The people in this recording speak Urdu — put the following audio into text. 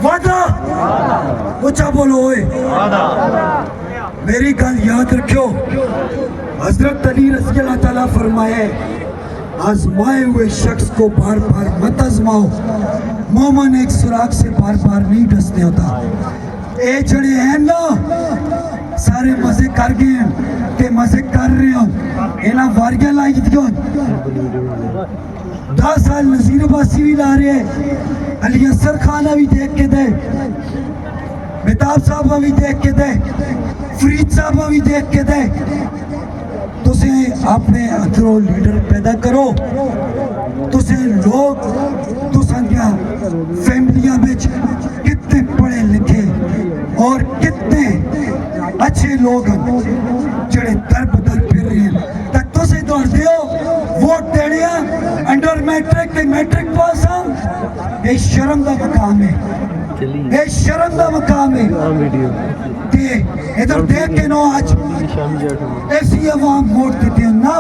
وعدہ اچھا بولو ہوئے میری گل یاد رکھو حضرت علی رضی اللہ تعالیٰ فرمائے آزمائے ہوئے شخص کو بار بار مت آزماؤ مومن ایک سراغ سے بار بار نہیں ڈستے ہوتا اے جڑے ہیں نا سارے مزے کر گئے ہیں کہ مزے کر رہے ہوں اینا واریاں لائی دیوں 10 سال نظیر عباسی بھی لا رہے ہیں علی اصغر خانہ بھی دیکھ کے دے مہتاب صاحبہ بھی دیکھ کے دے فرید صاحبہ بھی دیکھ کے دے تو سے اپنے اندروں لیڈر پیدا کرو تو سے لوگ تو سنگیا فیملیاں بیچ کتنے پڑھے لکھے اور کتنے اچھے لوگ ہیں جڑے در بدر پھر رہے ہیں تک تو سے دور دیو ووٹ دیڑے ہیں انڈر میٹرک تے میٹرک پاس ہیں یہ شرم دا مقام ہے یہ شرم دا مقام ہے ادھر دیکھ کے نو آج ایسی عوام ووٹ دیتے ہیں نا